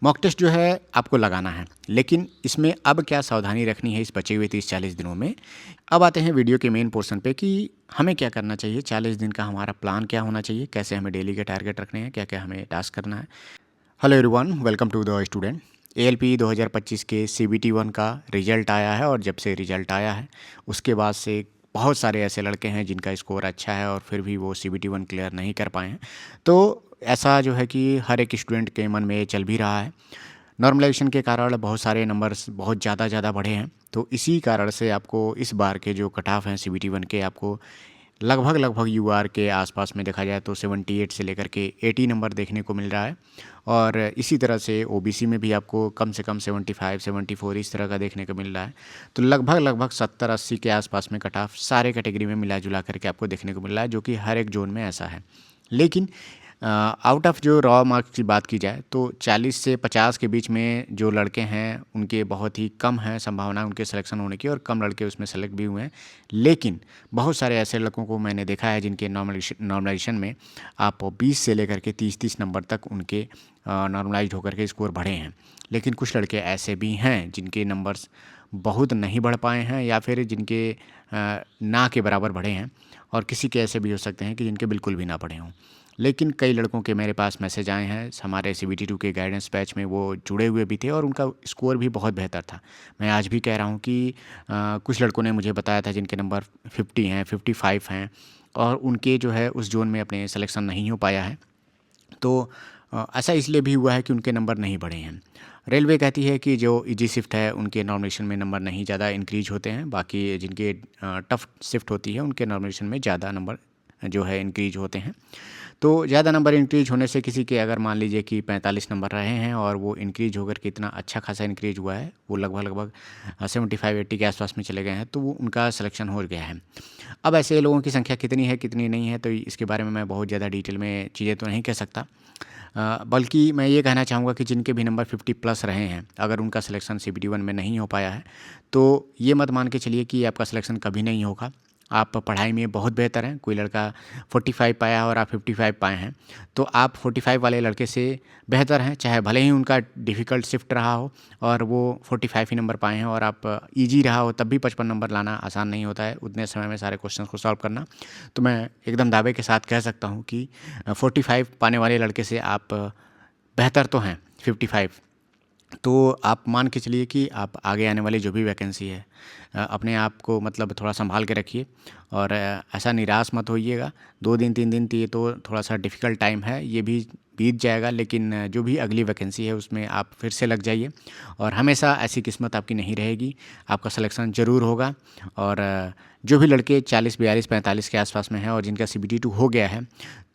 Mock test जो है आपको लगाना है, लेकिन इसमें अब क्या सावधानी रखनी है इस बचे हुए 30-40 दिनों में। अब आते हैं वीडियो के मेन पोर्शन पे कि हमें क्या करना चाहिए, 40 दिन का हमारा प्लान क्या होना चाहिए, कैसे हमें डेली के टारगेट रखने हैं, क्या क्या हमें टास्क करना है। Hello everyone, welcome to the student. ALP 2025 के सीबीटी 1 का रिजल्ट आया है और जब से रिजल्ट आया है उसके बाद से बहुत सारे ऐसे लड़के हैं जिनका स्कोर अच्छा है और फिर भी वो सीबीटी 1 क्लियर नहीं कर पाए हैं। तो ऐसा जो है कि हर एक स्टूडेंट के मन में चल भी रहा है। नॉर्मलाइजेशन के कारण बहुत सारे नंबर्स बहुत ज़्यादा बढ़े हैं, तो इसी कारण से आपको इस बार के जो कट ऑफ हैं सीबीटी 1 के, आपको लगभग यूआर के आसपास में देखा जाए तो 78 से लेकर के 80 नंबर देखने को मिल रहा है। और इसी तरह से ओबीसी में भी आपको कम से कम 75 74 इस तरह का देखने को मिल रहा है। तो लगभग 70-80 के आसपास में कट ऑफ सारे कैटेगरी में मिला जुला करके आपको देखने को मिल रहा है, जो कि हर एक जोन में ऐसा है। लेकिन आउट ऑफ जो रॉ मार्क्स की बात की जाए तो 40 से 50 के बीच में जो लड़के हैं उनके बहुत ही कम है संभावना उनके सिलेक्शन होने की, और कम लड़के उसमें सेलेक्ट भी हुए हैं। लेकिन बहुत सारे ऐसे लड़कों को मैंने देखा है जिनके नॉर्मलाइजेशन में आप 20 से लेकर के 30-30 नंबर तक उनके नॉर्मलाइज होकर के स्कोर बढ़े हैं। लेकिन कुछ लड़के ऐसे भी हैं जिनके नंबर्स बहुत नहीं बढ़ पाए हैं या फिर जिनके ना के बराबर बढ़े हैं, और किसी के ऐसे भी हो सकते हैं कि जिनके बिल्कुल भी ना बढ़े हों। लेकिन कई लड़कों के मेरे पास मैसेज आए हैं, हमारे सीबीटी 2 के गाइडेंस बैच में वो जुड़े हुए भी थे और उनका स्कोर भी बहुत बेहतर था। मैं आज भी कह रहा हूँ कि कुछ लड़कों ने मुझे बताया था जिनके नंबर 50 हैं, 55 हैं, और उनके जो है उस जोन में अपने सिलेक्शन नहीं हो पाया है। तो ऐसा इसलिए भी हुआ है कि उनके नंबर नहीं बढ़े हैं। रेलवे कहती है कि जो इजी शिफ्ट है उनके नॉर्मलाइजेशन में नंबर नहीं ज़्यादा इंक्रीज होते हैं, बाकी जिनके टफ शिफ्ट होती है उनके नॉर्मलाइजेशन में ज़्यादा नंबर जो है इंक्रीज होते हैं। तो ज़्यादा नंबर इंक्रीज होने से किसी के अगर मान लीजिए कि 45 नंबर रहे हैं और वो इंक्रीज होकर के इतना अच्छा खासा इंक्रीज हुआ है, वो लगभग 75-80 के आसपास में चले गए हैं, तो वो उनका सिलेक्शन हो गया है। अब ऐसे लोगों की संख्या कितनी है कितनी नहीं है तो इसके बारे में मैं बहुत ज़्यादा डिटेल में चीज़ें तो नहीं कह सकता। बल्कि मैं ये कहना चाहूँगा कि जिनके भी नंबर 50 प्लस रहे हैं, अगर उनका सिलेक्शन सीबीटी 1 में नहीं हो पाया है तो ये मत मान के चलिए कि आपका सिलेक्शन कभी नहीं होगा। आप पढ़ाई में बहुत बेहतर हैं, कोई लड़का 45 पाया है और आप 55 पाए हैं, तो आप 45 वाले लड़के से बेहतर हैं, चाहे भले ही उनका डिफ़िकल्ट शिफ्ट रहा हो और वो 45 ही नंबर पाए हैं, और आप ईजी रहा हो तब भी 55 नंबर लाना आसान नहीं होता है, उतने समय में सारे क्वेश्चंस को सॉल्व करना। तो मैं एकदम दावे के साथ कह सकता हूँ कि 45 पाने वाले लड़के से आप बेहतर तो हैं 55। तो आप मान के चलिए कि आप आगे आने वाली जो भी वैकेंसी है अपने आप को मतलब थोड़ा संभाल के रखिए, और ऐसा निराश मत होइएगा। 2 दिन 3 दिन तो ये तो थोड़ा सा डिफ़िकल्ट टाइम है, ये भी बीत जाएगा, लेकिन जो भी अगली वैकेंसी है उसमें आप फिर से लग जाइए, और हमेशा ऐसी किस्मत आपकी नहीं रहेगी, आपका सिलेक्शन ज़रूर होगा। और जो भी लड़के 40 42 45 के आसपास में हैं और जिनका सीबीटी 2 हो गया है,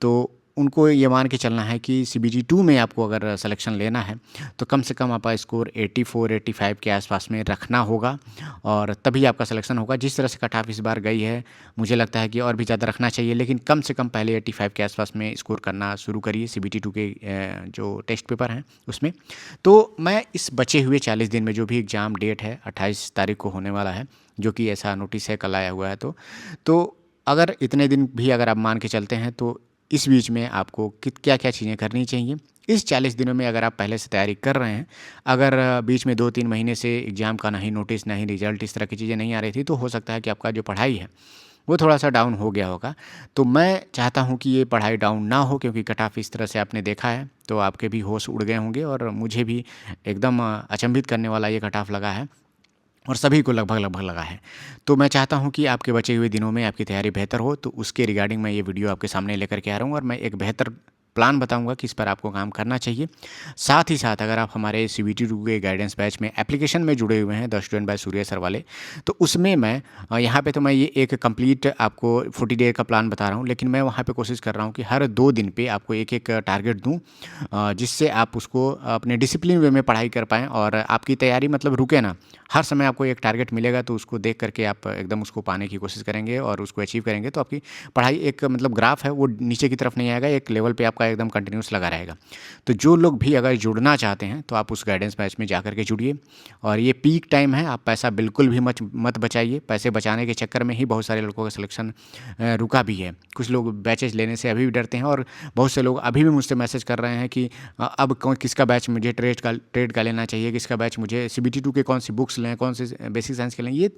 तो उनको ये मान के चलना है कि सीबीटी 2 में आपको अगर सिलेक्शन लेना है तो कम से कम आपका स्कोर 84-85 के आसपास में रखना होगा, और तभी आपका सिलेक्शन होगा। जिस तरह से कट ऑफ इस बार गई है मुझे लगता है कि और भी ज़्यादा रखना चाहिए, लेकिन कम से कम पहले 85 के आसपास में स्कोर करना शुरू करिए सीबीटी 2 के जो टेस्ट पेपर हैं उसमें। तो मैं इस बचे हुए 40 दिन में जो भी एग्ज़ाम डेट है 28 तारीख को होने वाला है, जो कि ऐसा नोटिस है कल आया हुआ है, तो अगर इतने दिन भी अगर आप मान के चलते हैं तो इस बीच में आपको क्या क्या चीज़ें करनी चाहिए। इस 40 दिनों में अगर आप पहले से तैयारी कर रहे हैं, अगर बीच में 2-3 महीने से एग्ज़ाम का नहीं नोटिस नहीं रिजल्ट इस तरह की चीज़ें नहीं आ रही थी, तो हो सकता है कि आपका जो पढ़ाई है वो थोड़ा सा डाउन हो गया होगा। तो मैं चाहता हूँ कि ये पढ़ाई डाउन ना हो, क्योंकि कट ऑफ इस तरह से आपने देखा है तो आपके भी होश उड़ गए होंगे, और मुझे भी एकदम अचंभित करने वाला ये कट ऑफ लगा है, और सभी को लगभग लगा है। तो मैं चाहता हूँ कि आपके बचे हुए दिनों में आपकी तैयारी बेहतर हो, तो उसके रिगार्डिंग मैं ये वीडियो आपके सामने लेकर के आ रहा हूँ, और मैं एक बेहतर प्लान बताऊंगा कि इस पर आपको काम करना चाहिए। साथ ही साथ अगर आप हमारे सीबीटी 2 के गाइडेंस बैच में एप्लीकेशन में जुड़े हुए हैं the student by Surya sir वाले, तो उसमें मैं यहाँ पे तो मैं ये एक कंप्लीट आपको 40 डे का प्लान बता रहा हूँ, लेकिन मैं वहाँ पे कोशिश कर रहा हूँ कि हर 2 दिन पे आपको एक एक टारगेट दूँ, जिससे आप उसको अपने डिसिप्लिन वे में पढ़ाई कर पाएँ और आपकी तैयारी मतलब रुके ना। हर समय आपको एक टारगेट मिलेगा तो उसको देख करके आप एकदम उसको पाने की कोशिश करेंगे और उसको अचीव करेंगे, तो आपकी पढ़ाई एक मतलब ग्राफ है वो नीचे की तरफ नहीं आएगा, एक लेवल पे आपका एकदम कंटिन्यूस लगा रहेगा। तो जो लोग भी अगर जुड़ना चाहते हैं तो आप उस गाइडेंस बैच में जा कर के जुड़िए। और ये पीक टाइम है, आप पैसा बिल्कुल भी मत बचाइए। पैसे बचाने के चक्कर में ही बहुत सारे लड़कों का सिलेक्शन रुका भी है। कुछ लोग बैचेज लेने से अभी भी डरते हैं, और बहुत से लोग अभी भी मुझसे मैसेज कर रहे हैं कि अब किसका बैच मुझे ट्रेड का लेना चाहिए, किसका बैच मुझे CBT2 के कौन सी बुक्स लें, कौन से बेसिक साइंस के लें। ये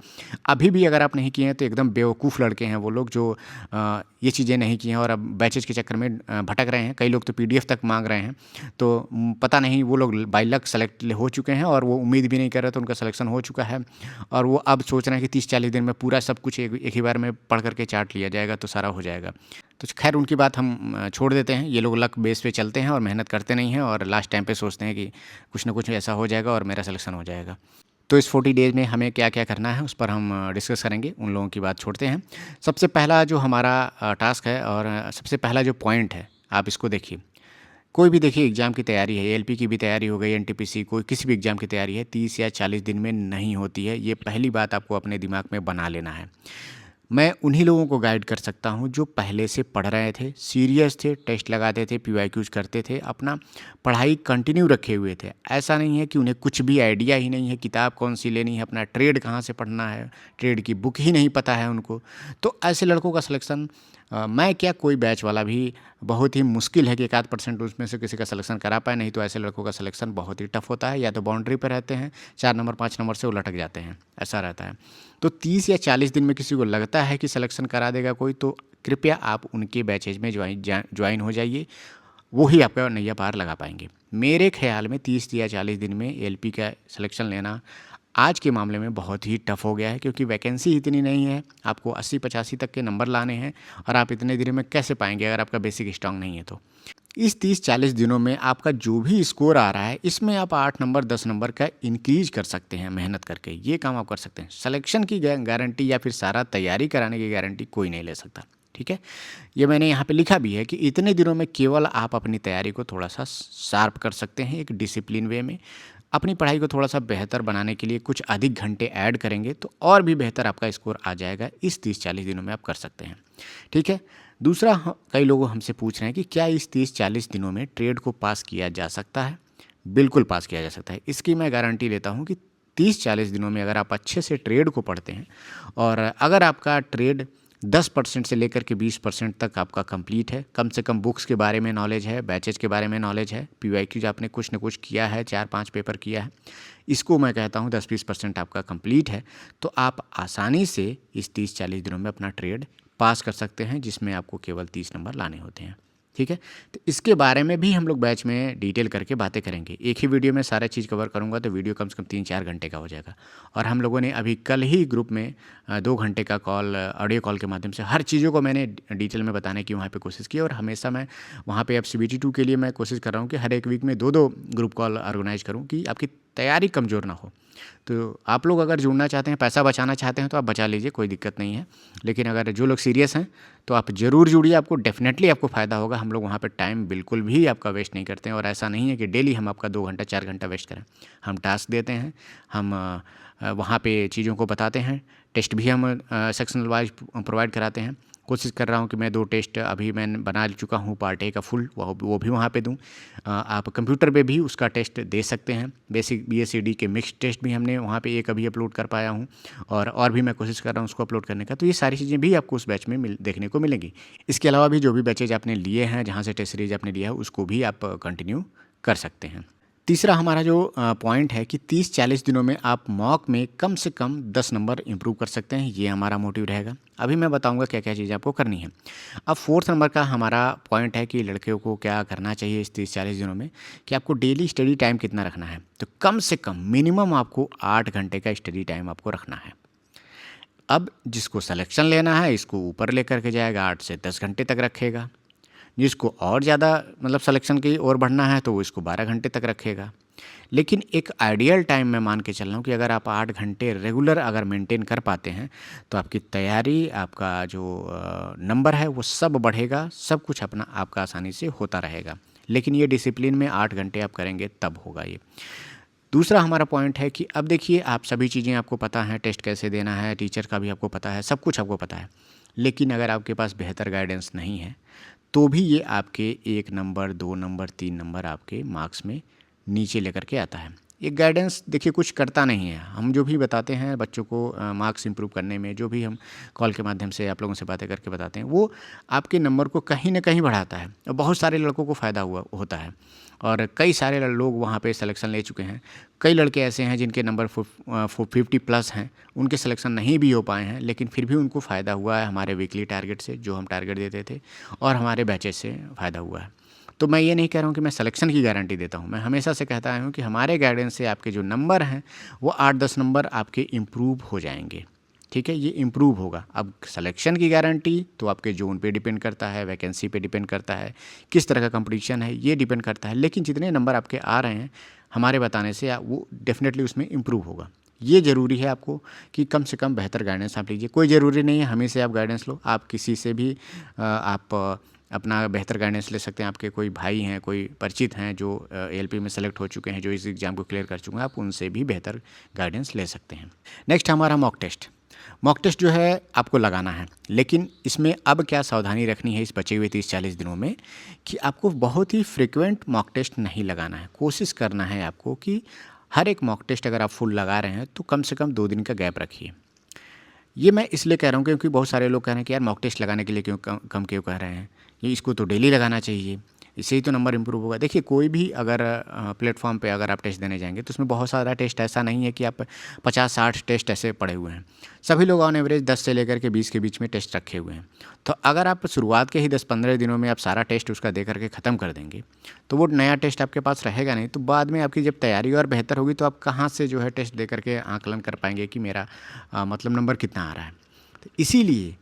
अभी भी अगर आप नहीं किए हैं तो एकदम बेवकूफ़ लड़के हैं वो लोग, जो ये चीज़ें नहीं की हैं और अब बैचेज के चक्कर में भटक रहे हैं। कई लोग तो PDF तक मांग रहे हैं। तो पता नहीं वो लोग बाय लक सेलेक्ट हो चुके हैं और वो उम्मीद भी नहीं कर रहे, तो उनका सिलेक्शन हो चुका है और वो अब सोच रहे हैं कि 30-40 दिन में पूरा सब कुछ एक ही बार में पढ़ करके चार्ट लिया जाएगा तो सारा हो जाएगा। तो खैर उनकी बात हम छोड़ देते हैं। ये लोग लक बेस पे चलते हैं और मेहनत करते नहीं हैं, और लास्ट टाइम पे सोचते हैं कि कुछ ना कुछ ऐसा हो जाएगा और मेरा सिलेक्शन हो जाएगा। तो इस 40 डेज़ में हमें क्या क्या करना है उस पर हम डिस्कस करेंगे। उन लोगों की बात छोड़ते हैं। सबसे पहला जो हमारा टास्क है और सबसे पहला जो पॉइंट है, आप इसको देखिए। कोई भी देखिए एग्ज़ाम की तैयारी है, ALP की भी तैयारी हो गई, NTPC, कोई किसी भी एग्ज़ाम की तैयारी है, 30 या 40 दिन में नहीं होती है। ये पहली बात आपको अपने दिमाग में बना लेना है। मैं उन्हीं लोगों को गाइड कर सकता हूँ जो पहले से पढ़ रहे थे, सीरियस थे, टेस्ट लगाते थे, PYQs करते थे, अपना पढ़ाई कंटिन्यू रखे हुए थे। ऐसा नहीं है कि उन्हें कुछ भी आइडिया ही नहीं है, किताब कौन सी लेनी है, अपना ट्रेड कहाँ से पढ़ना है, ट्रेड की बुक ही नहीं पता है उनको। तो ऐसे लड़कों का सिलेक्शन मैं क्या कोई बैच वाला भी बहुत ही मुश्किल है कि 1-8% उसमें से किसी का सिलेक्शन करा पाए। नहीं तो ऐसे लड़कों का सिलेक्शन बहुत ही टफ होता है, या तो बाउंड्री पर रहते हैं, 4 नंबर 5 नंबर से वो लटक जाते हैं, ऐसा रहता है। तो 30 या 40 दिन में किसी को लगता है कि सिलेक्शन करा देगा कोई, तो कृपया आप उनके बैचेज में ज्वाइन हो जाइए। वो ही आपका नैया पार लगा पाएंगे। मेरे ख्याल में 30 या 40 दिन में ALP का सिलेक्शन लेना आज के मामले में बहुत ही टफ हो गया है, क्योंकि वैकेंसी इतनी नहीं है। आपको 80-85 तक के नंबर लाने हैं, और आप इतने दिन में कैसे पाएंगे अगर आपका बेसिक स्ट्रांग नहीं है तो। इस 30-40 दिनों में आपका जो भी स्कोर आ रहा है, इसमें आप 8 नंबर 10 नंबर का इंक्रीज कर सकते हैं मेहनत करके। ये काम आप कर सकते हैं। सिलेक्शन की गारंटी या फिर सारा तैयारी कराने की गारंटी कोई नहीं ले सकता, ठीक है। ये मैंने यहाँ पे लिखा भी है कि इतने दिनों में केवल आप अपनी तैयारी को थोड़ा सा शार्प कर सकते हैं, एक डिसिप्लिन वे में। अपनी पढ़ाई को थोड़ा सा बेहतर बनाने के लिए कुछ अधिक घंटे ऐड करेंगे तो और भी बेहतर आपका स्कोर आ जाएगा। इस 30-40 दिनों में आप कर सकते हैं, ठीक है। दूसरा, कई लोग हमसे पूछ रहे हैं कि क्या इस 30-40 दिनों में ट्रेड को पास किया जा सकता है। बिल्कुल पास किया जा सकता है। इसकी मैं गारंटी लेता हूँ कि 30-40 दिनों में अगर आप अच्छे से ट्रेड को पढ़ते हैं, और अगर आपका ट्रेड 10% से लेकर के 20% तक आपका कंप्लीट है, कम से कम बुक्स के बारे में नॉलेज है, बैचेज के बारे में नॉलेज है, PYQ आपने कुछ न कुछ किया है, 4-5 पेपर किया है, इसको मैं कहता हूँ 10-20% आपका कंप्लीट है, तो आप आसानी से इस 30-40 दिनों में अपना ट्रेड पास कर सकते हैं, जिसमें आपको केवल 30 नंबर लाने होते हैं, ठीक है। तो इसके बारे में भी हम लोग बैच में डिटेल करके बातें करेंगे। एक ही वीडियो में सारा चीज़ कवर करूंगा तो वीडियो कम से कम 3-4 घंटे का हो जाएगा। और हम लोगों ने अभी कल ही ग्रुप में 2 घंटे का ऑडियो कॉल के माध्यम से हर चीज़ों को मैंने डिटेल में बताने की वहाँ पे कोशिश की। और हमेशा मैं वहाँ पे अब CBT2 के लिए मैं कोशिश कर रहा हूँ कि हर एक वीक में 2-2 ग्रुप कॉल ऑर्गेनाइज करूँ, कि आपकी तैयारी कमज़ोर ना हो। तो आप लोग अगर जुड़ना चाहते हैं, पैसा बचाना चाहते हैं, तो आप बचा लीजिए, कोई दिक्कत नहीं है। लेकिन अगर जो लोग सीरियस हैं तो आप ज़रूर जुड़िए, आपको डेफिनेटली आपको फ़ायदा होगा। हम लोग वहाँ पे टाइम बिल्कुल भी आपका वेस्ट नहीं करते हैं, और ऐसा नहीं है कि डेली हम आपका 2 घंटा 4 घंटा वेस्ट करें। हम टास्क देते हैं, हम वहाँ पे चीज़ों को बताते हैं, टेस्ट भी हम सेक्शनल वाइज प्रोवाइड कराते हैं। कोशिश कर रहा हूँ कि मैं 2 टेस्ट अभी मैं बना चुका हूँ, पार्ट ए का फुल, वो भी वहाँ पे दूँ। आप कंप्यूटर पे भी उसका टेस्ट दे सकते हैं। बेसिक BSc के मिक्स टेस्ट भी हमने वहाँ पे एक अभी अपलोड कर पाया हूँ, और भी मैं कोशिश कर रहा हूँ उसको अपलोड करने का। तो ये सारी चीज़ें भी आपको उस बैच में देखने को मिलेंगी। इसके अलावा भी जो भी बैचेज आपने लिए हैं, जहाँ से टेस्ट सीरीज आपने लिया है, उसको भी आप कंटिन्यू कर सकते हैं। तीसरा हमारा जो पॉइंट है कि 30-40 दिनों में आप मॉक में कम से कम 10 नंबर इंप्रूव कर सकते हैं। ये हमारा मोटिव रहेगा। अभी मैं बताऊंगा क्या क्या चीज़ें आपको करनी है। अब 4th नंबर का हमारा पॉइंट है कि लड़कियों को क्या करना चाहिए इस 30-40 दिनों में, कि आपको डेली स्टडी टाइम कितना रखना है। तो कम से कम मिनिमम आपको 8 घंटे का स्टडी टाइम आपको रखना है। अब जिसको सिलेक्शन लेना है, इसको ऊपर लेकर के जाएगा, 8 से 10 घंटे तक रखेगा। जिसको और ज़्यादा मतलब सिलेक्शन की ओर बढ़ना है तो वो इसको 12 घंटे तक रखेगा। लेकिन एक आइडियल टाइम मैं मान के चल रहा हूँ कि अगर आप 8 घंटे रेगुलर अगर मेंटेन कर पाते हैं, तो आपकी तैयारी, आपका जो नंबर है वो सब बढ़ेगा, सब कुछ अपना आपका आसानी से होता रहेगा। लेकिन ये डिसिप्लिन में 8 घंटे आप करेंगे तब होगा ये। दूसरा हमारा पॉइंट है कि अब देखिए, आप सभी चीज़ें आपको पता हैं, टेस्ट कैसे देना है, टीचर का भी आपको पता है, सब कुछ आपको पता है। लेकिन अगर आपके पास बेहतर गाइडेंस नहीं है, तो भी ये आपके 1 नंबर, 2 नंबर, 3 नंबर आपके मार्क्स में नीचे लेकर के आता है। ये गाइडेंस देखिए कुछ करता नहीं है। हम जो भी बताते हैं बच्चों को मार्क्स इम्प्रूव करने में, जो भी हम कॉल के माध्यम से आप लोगों से बातें करके बताते हैं, वो आपके नंबर को कहीं न कहीं बढ़ाता है और बहुत सारे लड़कों को फ़ायदा हुआ होता है और कई सारे लोग वहाँ पे सिलेक्शन ले चुके हैं। कई लड़के ऐसे हैं जिनके नंबर 50 प्लस हैं, उनके सिलेक्शन नहीं भी हो पाए हैं, लेकिन फिर भी उनको फ़ायदा हुआ है हमारे वीकली टारगेट से, जो हम टारगेट देते थे, और हमारे बैचेस से फ़ायदा हुआ है। तो मैं ये नहीं कह रहा हूँ कि मैं सिलेक्शन की गारंटी देता हूँ। मैं हमेशा से कहता आया हूँ कि हमारे गाइडेंस से आपके जो नंबर हैं वो 8-10 नंबर आपके इम्प्रूव हो जाएंगे। ठीक है, ये इम्प्रूव होगा। अब सिलेक्शन की गारंटी तो आपके जोन पे डिपेंड करता है, वैकेंसी पे डिपेंड करता है, किस तरह का कंपटीशन है ये डिपेंड करता है, लेकिन जितने नंबर आपके आ रहे हैं हमारे बताने से वो डेफिनेटली उसमें इम्प्रूव होगा। ये ज़रूरी है आपको कि कम से कम बेहतर गाइडेंस आप लीजिए। कोई ज़रूरी नहीं है हमें से आप गाइडेंस लो, आप किसी से भी आप अपना बेहतर गाइडेंस ले सकते हैं। आपके कोई भाई हैं, कोई परिचित हैं जो एएलपी में सेलेक्ट हो चुके हैं, जो इस एग्ज़ाम को क्लियर कर चुके हैं, आप उनसे भी बेहतर गाइडेंस ले सकते हैं। नेक्स्ट हमारा मॉक टेस्ट। मॉक टेस्ट जो है आपको लगाना है, लेकिन इसमें अब क्या सावधानी रखनी है इस बचे हुए 30-40 दिनों में कि आपको बहुत ही फ्रिक्वेंट मॉक टेस्ट नहीं लगाना है। कोशिश करना है आपको कि हर एक मॉक टेस्ट अगर आप फुल लगा रहे हैं तो कम से कम 2 दिन का गैप रखिए। ये मैं इसलिए कह रहा हूँ क्योंकि बहुत सारे लोग कह रहे हैं कि यार मॉक टेस्ट लगाने के लिए क्यों कम क्यों कह रहे हैं, ये इसको तो डेली लगाना चाहिए, इससे ही तो नंबर इम्प्रूव होगा। देखिए कोई भी अगर प्लेटफॉर्म पे अगर आप टेस्ट देने जाएंगे तो उसमें बहुत सारा टेस्ट ऐसा नहीं है कि आप 50-60 टेस्ट ऐसे पड़े हुए हैं। सभी लोग ऑन एवरेज 10 से लेकर के 20 के बीच में टेस्ट रखे हुए हैं। तो अगर आप शुरुआत के ही 10-15 दिनों में आप सारा टेस्ट उसका दे करके ख़त्म कर देंगे तो वो नया टेस्ट आपके पास रहेगा नहीं। तो बाद में आपकी जब तैयारी और बेहतर होगी तो आप कहाँ से जो है टेस्ट दे करके आकलन कर पाएंगे कि मेरा मतलब नंबर कितना आ रहा है। तो इसीलिए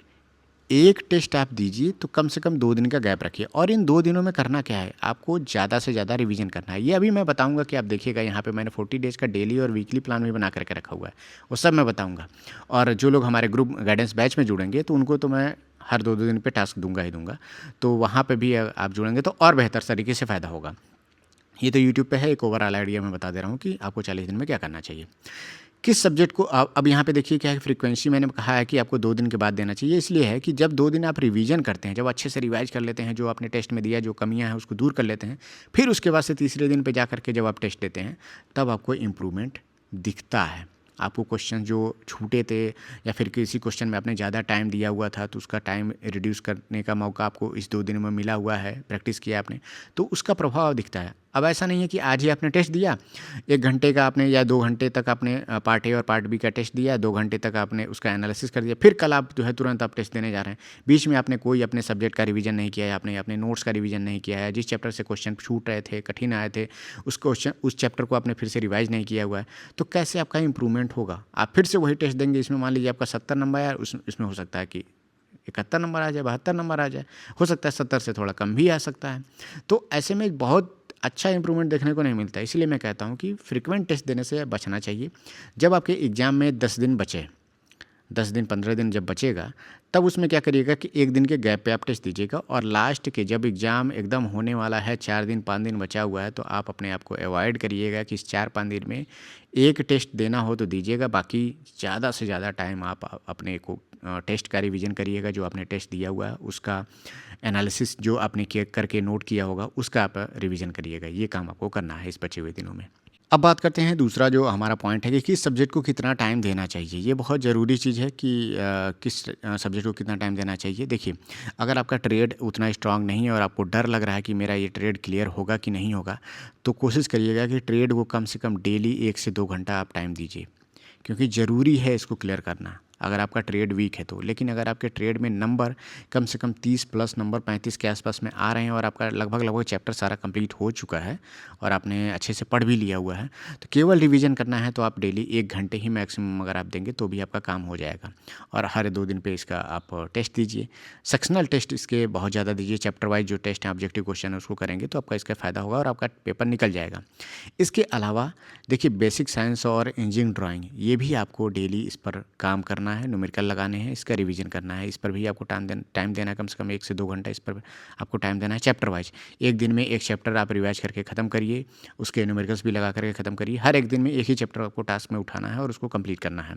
एक टेस्ट आप दीजिए तो कम से कम 2 दिन का गैप रखिए। और इन 2 दिनों में करना क्या है, आपको ज़्यादा से ज़्यादा रिवीजन करना है। ये अभी मैं बताऊंगा कि आप देखिएगा यहाँ पे मैंने 40 डेज़ का डेली और वीकली प्लान भी बना करके रखा हुआ है, वो सब मैं बताऊंगा। और जो लोग हमारे ग्रुप गाइडेंस बैच में जुड़ेंगे तो उनको तो मैं हर 2-2 दिन पे टास्क दूंगा ही दूंगा। तो वहाँ पर भी आप जुड़ेंगे तो और बेहतर तरीके से फ़ायदा होगा। ये तो यूट्यूब पे है, एक ओवरऑल आइडिया मैं बता दे रहा हूँ कि आपको 40 दिन में क्या करना चाहिए। किस सब्जेक्ट को अब यहाँ पे देखिए क्या है, फ्रीक्वेंसी मैंने कहा है कि आपको 2 दिन के बाद देना चाहिए। इसलिए है कि जब 2 दिन आप रिवीजन करते हैं, जब अच्छे से रिवाइज कर लेते हैं, जो आपने टेस्ट में दिया, जो कमियां हैं उसको दूर कर लेते हैं, फिर उसके बाद से तीसरे दिन पे जा करके जब आप टेस्ट देते हैं तब आपको इम्प्रूवमेंट दिखता है। आपको क्वेश्चन जो छूटे थे या फिर किसी क्वेश्चन में आपने ज़्यादा टाइम दिया हुआ था तो उसका टाइम रिड्यूस करने का मौका आपको इस 2 दिन में मिला हुआ है, प्रैक्टिस किया आपने, तो उसका प्रभाव दिखता है। अब ऐसा नहीं है कि आज ही आपने टेस्ट दिया, 1 घंटे का आपने या 2 घंटे तक आपने पार्ट ए और पार्ट बी का टेस्ट दिया, 2 घंटे तक आपने उसका एनालिसिस कर दिया, फिर कल आप जो है तुरंत आप टेस्ट देने जा रहे हैं। बीच में आपने कोई अपने सब्जेक्ट का रिवीजन नहीं किया है, आपने अपने नोट्स का रिवीजन नहीं किया है, जिस चैप्टर से क्वेश्चन छूट रहे थे, कठिन आए थे, उस चैप्टर को आपने फिर से रिवाइज नहीं किया हुआ है, तो कैसे आपका इंप्रूवमेंट होगा। आप फिर से वही टेस्ट देंगे, इसमें मान लीजिए आपका 70 नंबर आया, इसमें हो सकता है कि 71 नंबर आ जाए, 72 नंबर आ जाए, हो सकता है 70 से थोड़ा कम भी आ सकता है। तो ऐसे में बहुत अच्छा इंप्रूवमेंट देखने को नहीं मिलता है। इसलिए मैं कहता हूँ कि फ्रीक्वेंट टेस्ट देने से बचना चाहिए। जब आपके एग्ज़ाम में 10 दिन बचे, 10 दिन 15 दिन जब बचेगा तब उसमें क्या करिएगा कि 1 दिन के गैप पे आप टेस्ट दीजिएगा, और लास्ट के जब एग्ज़ाम एकदम होने वाला है, 4 दिन 5 दिन बचा हुआ है, तो आप अपने आप को अवॉइड करिएगा कि इस 4-5 दिन में एक टेस्ट देना हो तो दीजिएगा, बाकी ज़्यादा से ज़्यादा टाइम आप अपने को टेस्ट का रिवीजन करिएगा। जो आपने टेस्ट दिया हुआ है उसका एनालिसिस जो आपने करके नोट किया होगा उसका आप रिवीजन करिएगा। ये काम आपको करना है इस बचे हुए दिनों में। अब बात करते हैं दूसरा जो हमारा पॉइंट है कि किस सब्जेक्ट को कितना टाइम देना चाहिए। ये बहुत ज़रूरी चीज़ है कि किस सब्जेक्ट को कितना टाइम देना चाहिए। देखिए अगर आपका ट्रेड उतना स्ट्रांग नहीं है और आपको डर लग रहा है कि मेरा ये ट्रेड क्लियर होगा कि नहीं होगा, तो कोशिश करिएगा कि ट्रेड को कम से कम डेली 1 से 2 घंटा आप टाइम दीजिए, क्योंकि ज़रूरी है इसको क्लियर करना अगर आपका ट्रेड वीक है तो। लेकिन अगर आपके ट्रेड में नंबर कम से कम 30 प्लस नंबर 35 के आसपास में आ रहे हैं और आपका लगभग चैप्टर सारा कंप्लीट हो चुका है और आपने अच्छे से पढ़ भी लिया हुआ है, तो केवल रिवीजन करना है, तो आप डेली 1 घंटे ही मैक्सिमम अगर आप देंगे तो भी आपका काम हो जाएगा। और हर 2 दिन पे इसका आप टेस्ट दीजिए। सेक्शनल टेस्ट इसके बहुत ज़्यादा दीजिए। चैप्टर वाइज जो टेस्ट है, ऑब्जेक्टिव क्वेश्चन है, उसको करेंगे तो आपका इसका फ़ायदा होगा और आपका पेपर निकल जाएगा। इसके अलावा देखिए बेसिक साइंस और इंजीनियरिंग ड्राइंग, ये भी आपको डेली इस पर काम करना करना है, न्यूमेरिकल लगाने हैं, इसका रिवीजन करना है। इस पर भी आपको टाइम देना है, कम से कम 1 से 2 घंटा इस पर आपको टाइम देना है चैप्टर वाइज। एक दिन में एक चैप्टर आप रिवाइज करके ख़त्म करिए, उसके न्यूमेरिकल्स भी लगा करके ख़त्म करिए। हर एक दिन में एक ही चैप्टर आपको टास्क में उठाना है और उसको कंप्लीट करना है।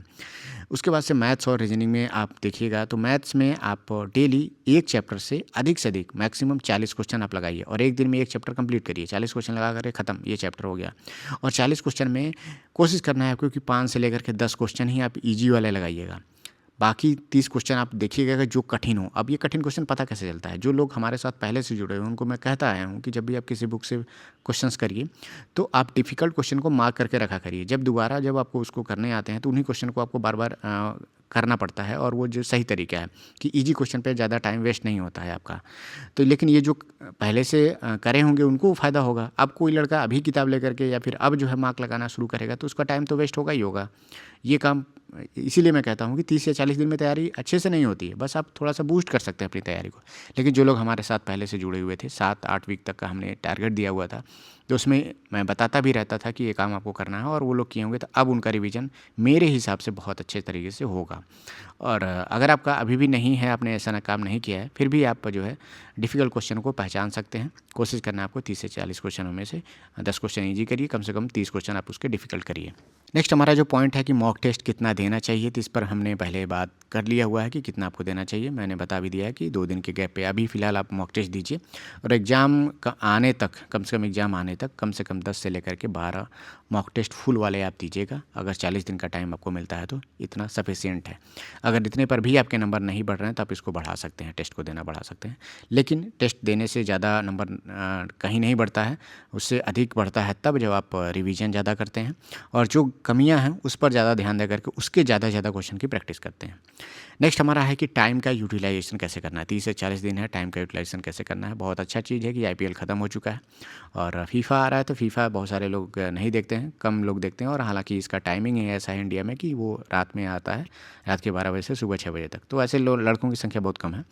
उसके बाद से मैथ्स और रीजनिंग में आप देखिएगा तो मैथ्स में आप डेली एक चैप्टर से अधिक मैक्सिमम 40 क्वेश्चन आप लगाइए और एक दिन में एक चैप्टर कंप्लीट करिए। 40 क्वेश्चन लगा करके ख़त्म, ये चैप्टर हो गया। और 40 क्वेश्चन में कोशिश करना है आपको कि 5 से लेकर के 10 क्वेश्चन ही आप ईजी वाले लगाइएगा। बाकी 30 क्वेश्चन आप देखिएगा कि जो कठिन हो। अब ये कठिन क्वेश्चन पता कैसे चलता है, जो लोग हमारे साथ पहले से जुड़े हुए हैं उनको मैं कहता आया हूँ कि जब भी आप किसी बुक से क्वेश्चंस करिए तो आप डिफ़िकल्ट क्वेश्चन को मार्क करके रखा करिए। जब आपको उसको करने आते हैं तो उन्हीं क्वेश्चन को आपको बार बार करना पड़ता है और वो जो सही तरीका है कि इजी क्वेश्चन पे ज़्यादा टाइम वेस्ट नहीं होता है आपका। तो लेकिन ये जो पहले से करे होंगे उनको फ़ायदा होगा। अब कोई लड़का अभी किताब लेकर के या फिर अब जो है मार्क लगाना शुरू करेगा तो उसका टाइम तो वेस्ट होगा ही होगा। ये काम इसीलिए मैं कहता हूँ कि 30 या 40 दिन में तैयारी अच्छे से नहीं होती है, बस आप थोड़ा सा बूस्ट कर सकते हैं अपनी तैयारी को। लेकिन जो लोग हमारे साथ पहले से जुड़े हुए थे, 7-8 वीक तक का हमने टारगेट दिया हुआ था, तो उसमें मैं बताता भी रहता था कि ये काम आपको करना है और वो लोग किए होंगे तो अब उनका रिवीजन मेरे हिसाब से बहुत अच्छे तरीके से होगा। और अगर आपका अभी भी नहीं है, आपने ऐसा ना काम नहीं किया है, फिर भी आप जो है डिफ़िकल्ट क्वेश्चन को पहचान सकते हैं। कोशिश करना है आपको 30 से 40 क्वेश्चनों में से 10 क्वेश्चन ईजी करिए, कम से कम 30 क्वेश्चन आप उसके डिफ़िकल्ट करिए। नेक्स्ट हमारा जो पॉइंट है कि मॉक टेस्ट कितना देना चाहिए, तो इस पर हमने पहले बात कर लिया हुआ है कि कितना आपको देना चाहिए। मैंने बता भी दिया है कि 2 दिन के गैप पे अभी फ़िलहाल आप मॉक टेस्ट दीजिए और एग्ज़ाम का आने तक कम से कम एग्ज़ाम आने तक कम से कम 10 से लेकर के 12 मॉक टेस्ट फुल वाले आप दीजिएगा। अगर 40 दिन का टाइम आपको मिलता है तो इतना सफिशिएंट है। अगर इतने पर भी आपके नंबर नहीं बढ़ रहे हैं तो आप इसको बढ़ा सकते हैं, टेस्ट को देना बढ़ा सकते हैं। लेकिन टेस्ट देने से ज़्यादा नंबर कहीं नहीं बढ़ता है, उससे अधिक बढ़ता है तब जब आप रिवीजन ज़्यादा करते हैं और जो कमियां हैं उस पर ज़्यादा ध्यान दे करके उसके ज़्यादा क्वेश्चन की प्रैक्टिस करते हैं। नेक्स्ट हमारा है कि टाइम का यूटिलाइजेशन कैसे करना है। 30 से 40 दिन है, टाइम का यूटिलाइजेशन कैसे करना है। बहुत अच्छा चीज़ है कि IPL ख़त्म हो चुका है और फीफा आ रहा है, तो फीफा बहुत सारे लोग नहीं देखते हैं, कम लोग देखते हैं। और हालांकि इसका टाइमिंग है ऐसा है इंडिया में कि वो रात में आता है, रात के 12 बजे से सुबह 6 बजे तक। तो ऐसे लड़कों की संख्या बहुत कम है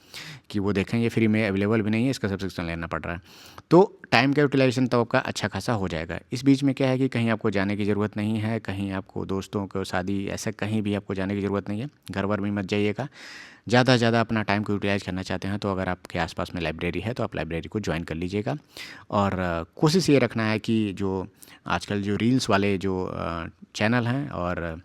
कि वो देखें। ये फ्री में अवेलेबल भी नहीं है, इसका सब्सक्रिप्शन लेना पड़ रहा है। तो टाइम का यूटिलाइजेशन तो आपका अच्छा खासा हो जाएगा। इस बीच में क्या है कि कहीं आपको जाने की ज़रूरत नहीं है, कहीं आपको दोस्तों को शादी ऐसा कहीं भी आपको जाने की ज़रूरत नहीं है, घर वर में मत जाइएगा। ज़्यादा से ज़्यादा अपना टाइम को यूटिलाइज़ करना चाहते हैं तो अगर आपके आसपास में लाइब्रेरी है तो आप लाइब्रेरी को ज्वाइन कर लीजिएगा। और कोशिश ये रखना है कि जो आजकल जो रील्स वाले जो चैनल हैं और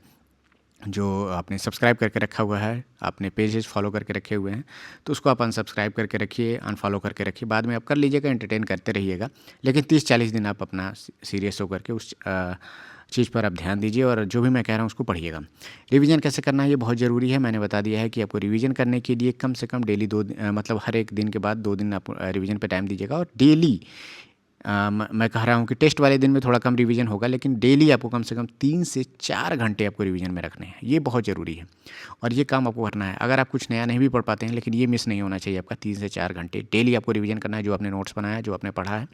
जो आपने सब्सक्राइब करके रखा हुआ है, आपने पेजेस फॉलो करके रखे हुए हैं, तो उसको आप अनसब्सक्राइब करके रखिए, अनफॉलो करके रखिए। बाद में आप कर लीजिएगा, एंटरटेन करते रहिएगा। लेकिन 30-40 दिन आप अपना सीरियस होकर के उस चीज़ पर आप ध्यान दीजिए और जो भी मैं कह रहा हूँ उसको पढ़िएगा। रिवीजन कैसे करना है ये बहुत ज़रूरी है। मैंने बता दिया है कि आपको रिवीजन करने के लिए कम से कम डेली मतलब हर एक दिन के बाद 2 दिन आप रिवीजन पे टाइम दीजिएगा। और डेली मैं कह रहा हूँ कि टेस्ट वाले दिन में थोड़ा कम रिवीजन होगा, लेकिन डेली आपको कम से कम 3 से 4 घंटे आपको रिवीजन में रखने हैं। ये बहुत ज़रूरी है और ये काम आपको करना है। अगर आप कुछ नया नहीं भी पढ़ पाते हैं, लेकिन ये मिस नहीं होना चाहिए आपका। 3 से 4 घंटे डेली आपको रिवीजन करना है, जो आपने नोट्स बनाया है, जो आपने पढ़ा है।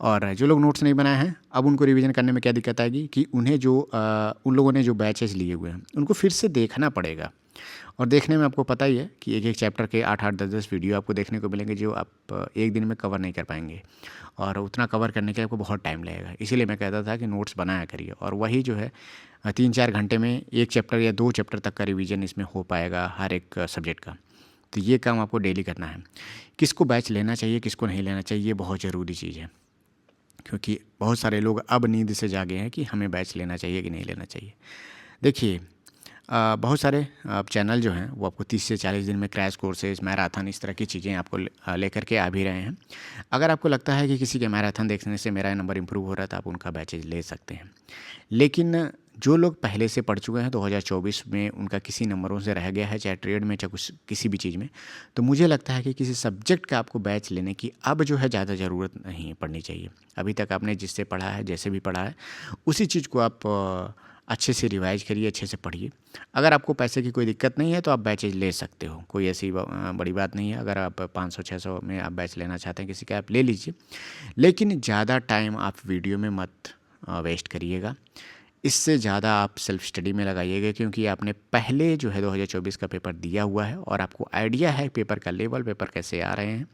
और जो लोग नोट्स नहीं बनाए हैं, अब उनको रिवीजन करने में क्या दिक्कत आएगी कि उन्हें उन लोगों ने जो बैचेस लिए हुए हैं उनको फिर से देखना पड़ेगा। और देखने में आपको पता ही है कि एक चैप्टर के 8-8, 10-10 वीडियो आपको देखने को मिलेंगे जो आप एक दिन में कवर नहीं कर पाएंगे और उतना कवर करने के लिए आपको बहुत टाइम लगेगा। इसीलिए मैं कहता था कि नोट्स बनाया करिए और वही जो है 3-4 घंटे में 1 चैप्टर या 2 चैप्टर तक का रिवीजन इसमें हो पाएगा हर एक सब्जेक्ट का। तो ये काम आपको डेली करना है। किसको बैच लेना चाहिए, किसको नहीं लेना चाहिए, ये बहुत ज़रूरी चीज़ है, क्योंकि बहुत सारे लोग अब नींद से जागे हैं कि हमें बैच लेना चाहिए कि नहीं लेना चाहिए। देखिए बहुत सारे चैनल जो हैं वो आपको 30 से 40 दिन में क्रैश कोर्सेज, मैराथन, इस तरह की चीज़ें आपको लेकर के आ भी रहे हैं। अगर आपको लगता है कि किसी के मैराथन देखने से मेरा नंबर इंप्रूव हो रहा है तो आप उनका बैचेज ले सकते हैं। लेकिन जो लोग पहले से पढ़ चुके हैं 2024 में उनका किसी नंबरों से रह गया है, चाहे ट्रेड में चाहे कुछ किसी भी चीज़ में, तो मुझे लगता है कि किसी सब्जेक्ट का आपको बैच लेने की अब जो है ज़्यादा ज़रूरत नहीं पड़नी चाहिए। अभी तक आपने जिससे पढ़ा है, जैसे भी पढ़ा है, उसी चीज़ को आप अच्छे से रिवाइज करिए, अच्छे से पढ़िए। अगर आपको पैसे की कोई दिक्कत नहीं है तो आप बैचेज ले सकते हो, कोई ऐसी बड़ी बात नहीं है। अगर आप 500-600 में आप बैच लेना चाहते हैं किसी का, आप ले लीजिए। लेकिन ज़्यादा टाइम आप वीडियो में मत वेस्ट करिएगा। इससे ज़्यादा आप सेल्फ स्टडी में लगाइएगा, क्योंकि आपने पहले जो है 2024 का पेपर दिया हुआ है और आपको आइडिया है पेपर का लेवल, पेपर कैसे आ रहे हैं।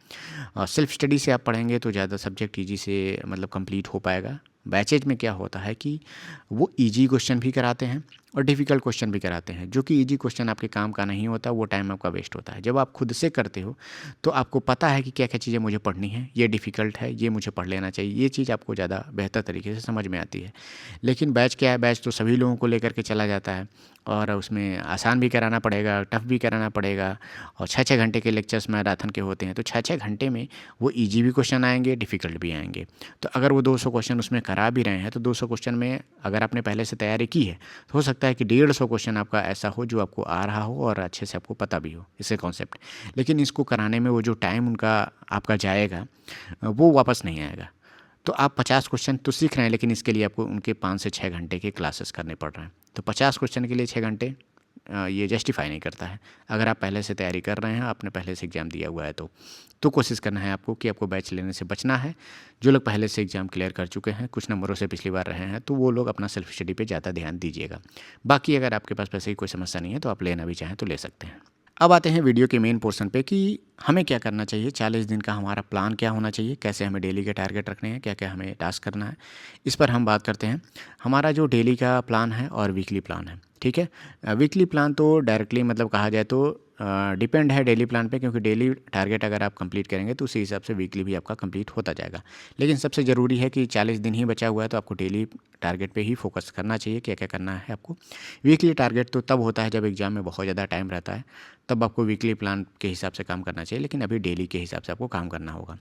और सेल्फ स्टडी से आप पढ़ेंगे तो ज़्यादा सब्जेक्ट ईजी से मतलब कंप्लीट हो पाएगा। बैचेज में क्या होता है कि वो इजी क्वेश्चन भी कराते हैं और डिफ़िकल्ट क्वेश्चन भी कराते हैं, जो कि ईजी क्वेश्चन आपके काम का नहीं होता, वो टाइम आपका वेस्ट होता है। जब आप खुद से करते हो तो आपको पता है कि क्या-क्या चीज़ें मुझे पढ़नी है, ये डिफ़िकल्ट है, ये मुझे पढ़ लेना चाहिए, ये चीज़ आपको ज़्यादा बेहतर तरीके से समझ में आती है। लेकिन बैच क्या है, बैच तो सभी लोगों को लेकर के चला जाता है और उसमें आसान भी कराना पड़ेगा, टफ़ भी कराना पड़ेगा और 6-6 घंटे के लेक्चर्स मैराथन के होते हैं, तो 6-6 घंटे में वो ईजी भी क्वेश्चन आएँगे, डिफ़िकल्ट भी आएँगे। तो अगर वो 200 क्वेश्चन उसमें करा भी रहे हैं, तो 200 क्वेश्चन में अगर आपने पहले से तैयारी की है, तो हो सकता है कि 150 क्वेश्चन आपका ऐसा हो जो आपको आ रहा हो और अच्छे से आपको पता भी हो इसके कॉन्सेप्ट। लेकिन इसको कराने में वो जो टाइम उनका आपका जाएगा, वो वापस नहीं आएगा। तो आप 50 क्वेश्चन तो सीख रहे हैं, लेकिन इसके लिए आपको उनके 5 से 6 घंटे के क्लासेस करने पड़ रहे हैं। तो 50 क्वेश्चन के लिए 6 घंटे ये जस्टिफाई नहीं करता है। अगर आप पहले से तैयारी कर रहे हैं, आपने पहले से एग्ज़ाम दिया हुआ है तो कोशिश करना है आपको कि आपको बैच लेने से बचना है। जो लोग पहले से एग्ज़ाम क्लियर कर चुके हैं, कुछ नंबरों से पिछली बार रहे हैं, तो वो लोग अपना सेल्फ स्टडी पे ज़्यादा ध्यान दीजिएगा। बाकी अगर आपके पास वैसे ही कोई समस्या नहीं है, तो आप लेना भी चाहें तो ले सकते हैं। अब आते हैं वीडियो के मेन पोर्शन पे कि हमें क्या करना चाहिए, 40 दिन का हमारा प्लान क्या होना चाहिए, कैसे हमें डेली के टारगेट रखने हैं, क्या-क्या हमें टास्क करना है, इस पर हम बात करते हैं। हमारा जो डेली का प्लान है और वीकली प्लान है, ठीक है। वीकली प्लान तो डायरेक्टली मतलब कहा जाए तो डिपेंड है डेली प्लान पे, क्योंकि डेली टारगेट अगर आप कंप्लीट करेंगे तो उसी हिसाब से वीकली भी आपका कंप्लीट होता जाएगा। लेकिन सबसे ज़रूरी है कि 40 दिन ही बचा हुआ है, तो आपको डेली टारगेट पे ही फोकस करना चाहिए, क्या क्या करना है आपको। वीकली टारगेट तो तब होता है जब एग्ज़ाम में बहुत ज़्यादा टाइम रहता है, तब आपको वीकली प्लान के हिसाब से काम करना चाहिए, लेकिन अभी डेली के हिसाब से आपको काम करना होगा।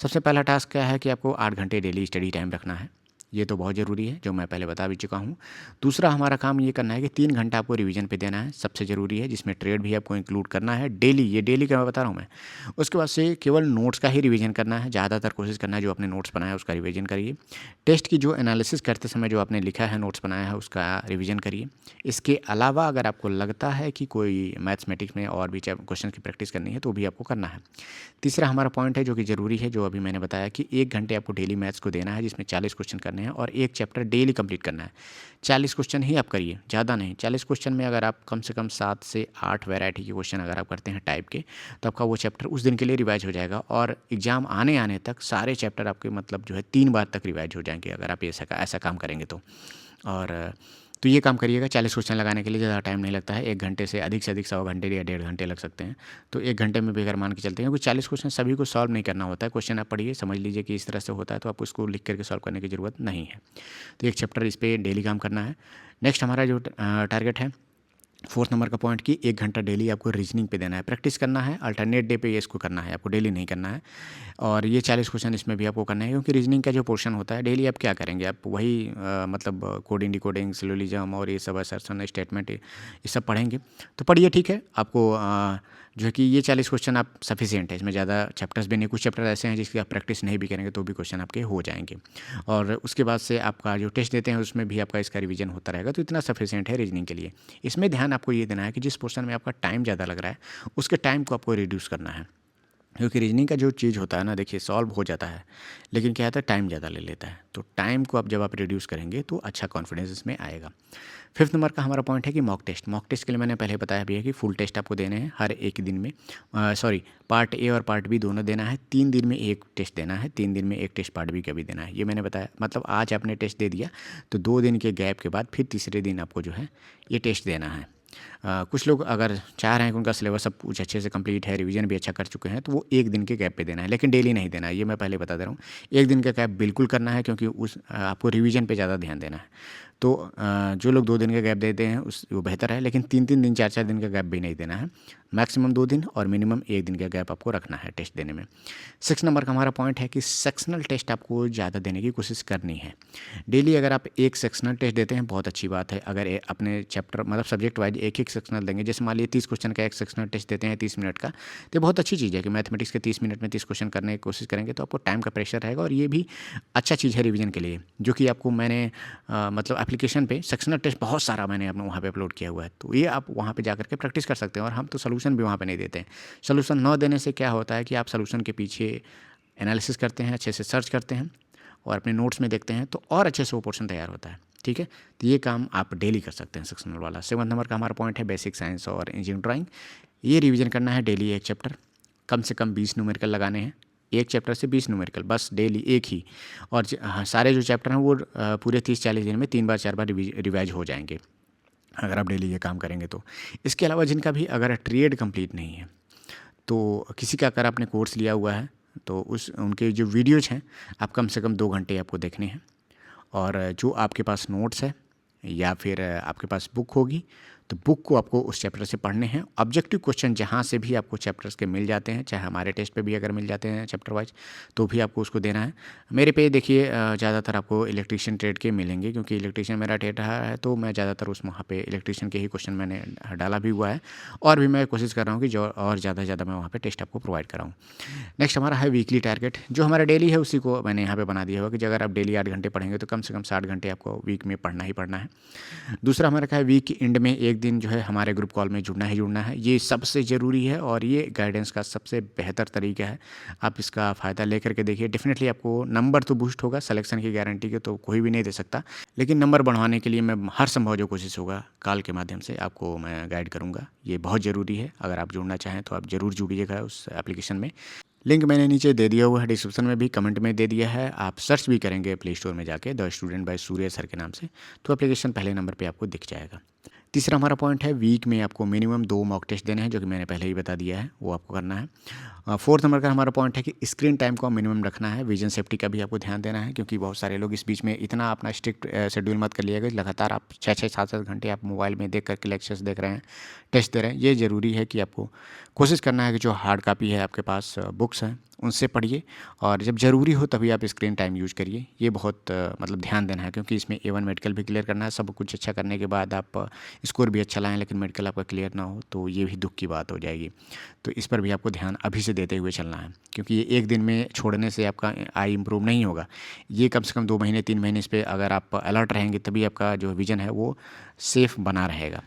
सबसे पहला टास्क क्या है कि आपको 8 घंटे डेली स्टडी टाइम रखना है। ये तो बहुत ज़रूरी है, जो मैं पहले बता भी चुका हूँ। दूसरा हमारा काम ये करना है कि 3 घंटा आपको रिवीजन पे देना है, सबसे ज़रूरी है, जिसमें ट्रेड भी आपको इंक्लूड करना है डेली। ये डेली का मैं बता रहा हूँ मैं। उसके बाद से केवल नोट्स का ही रिवीजन करना है, ज़्यादातर कोशिश करना है जो आपने नोट्स बनाया है उसका रिवीजन करिए। टेस्ट की जो एनालिसिस करते समय जो आपने लिखा है, नोट्स बनाया है, उसका रिवीजन करिए। इसके अलावा अगर आपको लगता है कि कोई मैथमेटिक्स में और भी क्वेश्चन की प्रैक्टिस करनी है, तो भी आपको करना है। तीसरा हमारा पॉइंट है जो कि ज़रूरी है, जो अभी मैंने बताया कि 1 घंटे आपको डेली मैथ्स को देना है, जिसमें 40 क्वेश्चन करने हैं और एक चैप्टर डेली कंप्लीट करना है। 40 क्वेश्चन ही आप करिए, ज़्यादा नहीं। 40 क्वेश्चन में अगर आप कम से कम 7 से 8 वैरायटी के क्वेश्चन अगर आप करते हैं टाइप के, तो आपका वो चैप्टर उस दिन के लिए रिवाइज हो जाएगा और एग्ज़ाम आने तक सारे चैप्टर आपके मतलब जो है 3 बार तक रिवाइज हो जाएंगे, अगर आप ऐसा काम करेंगे तो। और तो ये काम करिएगा। 40 क्वेश्चन लगाने के लिए ज़्यादा टाइम नहीं लगता है, 1 घंटे से अधिक 100 घंटे या 1.5 घंटे लग सकते हैं। तो 1 घंटे में भी अगर मान के चलते हैं, क्योंकि 40 क्वेश्चन सभी को सॉल्व नहीं करना होता है। क्वेश्चन आप पढ़िए, समझ लीजिए कि इस तरह से होता है, तो आप उसको लिख करके सॉल्व करने की ज़रूरत नहीं है। तो एक चैप्टर इस पर डेली काम करना है। नेक्स्ट हमारा जो टारगेट है, 4th नंबर का पॉइंट कि 1 घंटा डेली आपको रीजनिंग पे देना है, प्रैक्टिस करना है। अल्टरनेट डे पे ये इसको करना है, आपको डेली नहीं करना है। और ये 40 क्वेश्चन इसमें भी आपको करना है, क्योंकि रीजनिंग का जो पोर्शन होता है डेली आप क्या करेंगे, आप वही मतलब कोडिंग डिकोडिंग सिलोजिज्म और ये सब असर्शन स्टेटमेंट ये सब पढ़ेंगे। तो पढ़िए, ठीक है। आपको जो है कि ये 40 क्वेश्चन आप सफिशिएंट है, इसमें ज़्यादा चैप्टर्स भी नहीं। कुछ चैप्टर ऐसे हैं जिसकी आप प्रैक्टिस नहीं भी करेंगे तो भी क्वेश्चन आपके हो जाएंगे। और उसके बाद से आपका जो टेस्ट देते हैं उसमें भी आपका इसका रिवीजन होता रहेगा, तो इतना सफिशिएंट है रीजनिंग के लिए। इसमें ध्यान आपको ये देना है कि जिस पोर्शन में आपका टाइम ज़्यादा लग रहा है, उसके टाइम को आपको रिड्यूस करना है। क्योंकि रीजनिंग का जो चीज़ होता है ना, देखिए सॉल्व हो जाता है, लेकिन क्या होता है, टाइम ज़्यादा ले लेता है। तो टाइम को जब आप रिड्यूस करेंगे तो अच्छा कॉन्फिडेंस इसमें आएगा। 5th नंबर का हमारा पॉइंट है कि मॉक टेस्ट। मॉक टेस्ट के लिए मैंने पहले बताया भी है कि फुल टेस्ट आपको देने हैं हर एक दिन में। सॉरी, पार्ट ए और पार्ट बी दोनों देना है। 3 दिन में एक टेस्ट देना है, 3 दिन में एक टेस्ट पार्ट बी का भी देना है, ये मैंने बताया। मतलब आज आपने टेस्ट दे दिया तो 2 दिन के गैप के बाद फिर तीसरे दिन आपको जो है ये टेस्ट देना है। कुछ लोग अगर चाह रहे हैं कि उनका सिलेबस सब कुछ अच्छे से कंप्लीट है, रिवीजन भी अच्छा कर चुके हैं, तो वो 1 दिन के गैप पे देना है, लेकिन डेली नहीं देना है, ये मैं पहले बता दे रहा हूँ। 1 दिन का गैप बिल्कुल करना है, क्योंकि आपको रिवीजन पे ज़्यादा ध्यान देना है। तो जो लोग 2 दिन का गैप देते हैं वो बेहतर है, लेकिन 3-3 दिन 4-4 दिन का गैप भी नहीं देना है। मैक्सिमम 2 दिन और मिनिमम 1 दिन का गैप आपको रखना है टेस्ट देने में। 6 नंबर का हमारा पॉइंट है कि सेक्शनल टेस्ट आपको ज़्यादा देने की कोशिश करनी है। डेली अगर आप एक सेक्शनल टेस्ट देते हैं बहुत अच्छी बात है। अगर अपने चैप्टर मतलब सब्जेक्ट वाइज एक सेक्शनल देंगे, जैसे मान लीजिए 30 क्वेश्चन का एक सेक्शनल टेस्ट देते हैं 30 मिनट का, तो बहुत अच्छी चीज़ है कि मैथमेटिक्स के 30 मिनट में 30 क्वेश्चन करने की कोशिश करेंगे तो आपको टाइम का प्रेशर रहेगा, और ये भी अच्छा चीज़ है रिवीजन के लिए। जो कि आपको मैंने मतलब एप्लीकेशन पे सेक्शनल टेस्ट बहुत सारा मैंने अपने वहाँ पे अपलोड किया हुआ है, तो ये आप वहाँ पे जा करके प्रैक्टिस कर सकते हैं। और हम तो सोल्यूशन भी वहाँ पे नहीं देते हैं। सोल्यूशन न देने से क्या होता है कि आप सोल्यूशन के पीछे एनालिसिस करते हैं, अच्छे से सर्च करते हैं और अपने नोट्स में देखते हैं, तो और अच्छे से वो पोर्शन तैयार होता है। ठीक है, तो ये काम आप डेली कर सकते हैं सेक्शनल वाला। 7 नंबर का हमारा पॉइंट है बेसिक साइंस और इंजीनियरिंग ड्राइंग। ये रिवीजन करना है डेली एक चैप्टर, कम से कम 20 न्यूमेरिकल लगाने हैं। एक चैप्टर से 20 न्यूमेरिकल बस डेली एक ही। और हाँ, सारे जो चैप्टर हैं वो पूरे 30-40 दिन में 3 बार 4 बार रिवाइज हो जाएंगे। अगर आप डेली ये काम करेंगे तो। इसके अलावा जिनका भी अगर ट्रेड कंप्लीट नहीं है, तो किसी का अगर आपने कोर्स लिया हुआ है तो उस उनके जो वीडियोज़ हैं आप कम से कम 2 घंटे आपको देखने हैं। और जो आपके पास नोट्स है या फिर आपके पास बुक होगी, तो बुक को आपको उस चैप्टर से पढ़ने हैं। ऑब्जेक्टिव क्वेश्चन जहाँ से भी आपको चैप्टर्स के मिल जाते हैं, चाहे हमारे टेस्ट पे भी अगर मिल जाते हैं चैप्टर वाइज, तो भी आपको उसको देना है। मेरे पे देखिए ज़्यादातर आपको इलेक्ट्रीशियन ट्रेड के मिलेंगे, क्योंकि इलेक्ट्रीशियन मेरा ट्रेड रहा है, तो मैं ज़्यादातर उस वहाँ पे इलेक्ट्रीशियन के ही क्वेश्चन मैंने डाला भी हुआ है। और भी मैं कोशिश कर रहा हूँ कि जो और ज़्यादा से ज़्यादा मैं वहाँ पर टेस्ट आपको प्रोवाइड कराऊँ। नेक्स्ट हमारा है वीकली टारगेट। जो हमारा डेली है उसी को मैंने यहाँ पे बना दिया हुआ कि अगर आप डेली 8 घंटे पढ़ेंगे तो कम से कम 60 घंटे आपको वीक में पढ़ना ही पढ़ना है। दूसरा हमारा क्या है, वीक एंड में एक दिन जो है हमारे ग्रुप कॉल में जुड़ना ही जुड़ना है। ये सबसे ज़रूरी है और ये गाइडेंस का सबसे बेहतर तरीका है। आप इसका फ़ायदा लेकर के देखिए, डेफिनेटली आपको नंबर तो बूस्ट होगा। सिलेक्शन की गारंटी के तो कोई भी नहीं दे सकता, लेकिन नंबर बढ़वाने के लिए मैं हर संभव जो कोशिश होगा कॉल के माध्यम से आपको मैं गाइड करूँगा। ये बहुत ज़रूरी है। अगर आप जुड़ना चाहें तो आप ज़रूर जुड़िएगा उस एप्लीकेशन में। लिंक मैंने नीचे दे दिया हुआ है, डिस्क्रिप्शन में भी, कमेंट में दे दिया है। आप सर्च भी करेंगे प्ले स्टोर में जाके the student by Surya sir के नाम से, तो एप्लीकेशन पहले नंबर पे आपको दिख जाएगा। तीसरा हमारा पॉइंट है, वीक में आपको मिनिमम 2 मॉक टेस्ट देने हैं, जो कि मैंने पहले ही बता दिया है, वो आपको करना है। फोर्थ नंबर का हमारा पॉइंट है कि स्क्रीन टाइम को मिनिमम रखना है। विजन सेफ्टी का भी आपको ध्यान देना है, क्योंकि बहुत सारे लोग इस बीच में इतना अपना स्ट्रिक्ट शेड्यूल मत कर लिएगा। लगातार आप 6-6, 7-7 घंटे आप मोबाइल में देख करके लेक्चर्स देख रहे हैं, टेस्ट दे रहे हैं। ये ज़रूरी है कि आपको कोशिश करना है कि जो हार्ड कापी है आपके पास, बुक्स हैं, उनसे पढ़िए, और जब ज़रूरी हो तभी आप स्क्रीन टाइम यूज़ करिए। ये बहुत मतलब ध्यान देना है, क्योंकि इसमें A1 मेडिकल भी क्लियर करना है। सब कुछ अच्छा करने के बाद आप स्कोर भी अच्छा लाएँ, लेकिन मेडिकल आपका क्लियर ना हो तो ये भी दुख की बात हो जाएगी। तो इस पर भी आपको ध्यान अभी से देते हुए चलना है, क्योंकि ये एक दिन में छोड़ने से आपका आई इम्प्रूव नहीं होगा। ये कम से कम 2 महीने 3 महीने इस पर अगर आप अलर्ट रहेंगे, तभी आपका जो विजन है वो सेफ़ बना रहेगा।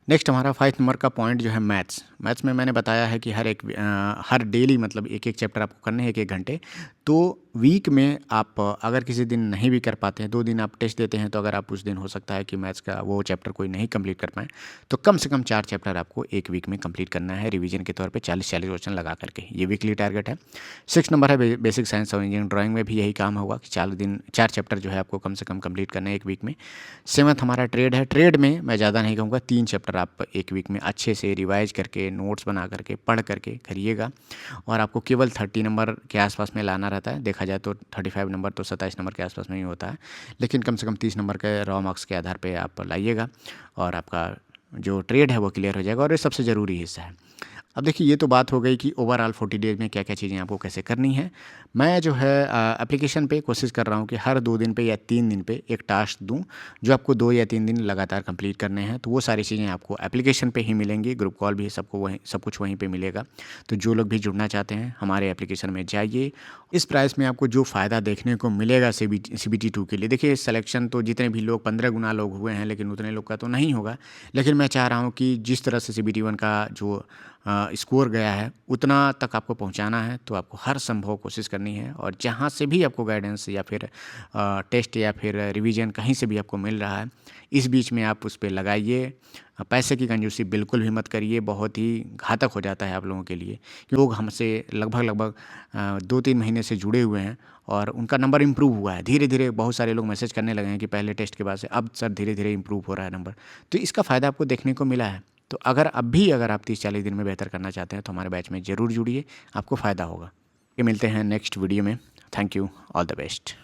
नेक्स्ट हमारा 5 नंबर का पॉइंट जो है मैथ्स। मैथ्स में मैंने बताया है कि हर डेली मतलब एक एक चैप्टर आपको करने हैं 1-1 घंटे। तो वीक में आप अगर किसी दिन नहीं भी कर पाते हैं, 2 दिन आप टेस्ट देते हैं, तो अगर आप उस दिन हो सकता है कि मैथ्स का वो चैप्टर कोई नहीं कंप्लीट कर पाएँ, तो कम से कम 4 चैप्टर आपको एक वीक में कंप्लीट करना है, रिवीजन के तौर पे 40-40 क्वेश्चन लगा करके। ये वीकली टारगेट है। 6 नंबर है बेसिक साइंस और इंजीनियरिंग ड्राइंग में भी यही काम होगा कि 4 चैप्टर जो है आपको कम से कम कंप्लीट करना है एक वीक में। 7th हमारा ट्रेड है। ट्रेड में मैं ज़्यादा नहीं कहूँगा, 3 चैप्टर आप एक वीक में अच्छे से रिवाइज करके, नोट्स बना करके, पढ़ करके करिएगा। और आपको केवल 30 नंबर के आसपास में लाना रहता है। देखा जाए तो 35 नंबर तो 27 नंबर के आसपास में ही होता है, लेकिन कम से कम 30 नंबर के रॉ मार्क्स के आधार पे आप लाइएगा, और आपका जो ट्रेड है वो क्लियर हो जाएगा, और ये सबसे ज़रूरी हिस्सा है। अब देखिए, ये तो बात हो गई कि ओवरऑल 40 डेज़ में क्या क्या चीज़ें आपको कैसे करनी है। मैं जो है एप्लीकेशन पे कोशिश कर रहा हूँ कि हर 2 दिन पे या 3 दिन पे एक टास्क दूँ, जो आपको 2 या 3 दिन लगातार कंप्लीट करने हैं। तो वो सारी चीज़ें आपको एप्लीकेशन पे ही मिलेंगी, ग्रुप कॉल भी सबको वहीं, सब कुछ वहीं पे मिलेगा। तो जो लोग भी जुड़ना चाहते हैं हमारे एप्लीकेशन में जाइए। इस प्राइस में आपको जो फ़ायदा देखने को मिलेगा CBT 2 के लिए, देखिए सिलेक्शन तो जितने भी लोग 15 गुना लोग हुए हैं, लेकिन उतने लोग का तो नहीं होगा। लेकिन मैं चाह रहा हूँ कि जिस तरह से CBT 1 का जो स्कोर गया है, उतना तक आपको पहुंचाना है। तो आपको हर संभव कोशिश करनी है, और जहां से भी आपको गाइडेंस या फिर टेस्ट या फिर रिवीजन कहीं से भी आपको मिल रहा है, इस बीच में आप उस पे लगाइए। पैसे की कंजूसी बिल्कुल भी मत करिए, बहुत ही घातक हो जाता है आप लोगों के लिए। लोग हमसे लगभग 2-3 महीने से जुड़े हुए हैं, और उनका नंबर इम्प्रूव हुआ है धीरे धीरे। बहुत सारे लोग मैसेज करने लगे हैं कि पहले टेस्ट के बाद से अब सर धीरे धीरे इम्प्रूव हो रहा है नंबर। तो इसका फ़ायदा आपको देखने को मिला है। तो अगर आप 30-40 दिन में बेहतर करना चाहते हैं, तो हमारे बैच में ज़रूर जुड़िए, आपको फ़ायदा होगा। ये मिलते हैं नेक्स्ट वीडियो में। Thank you, all the best.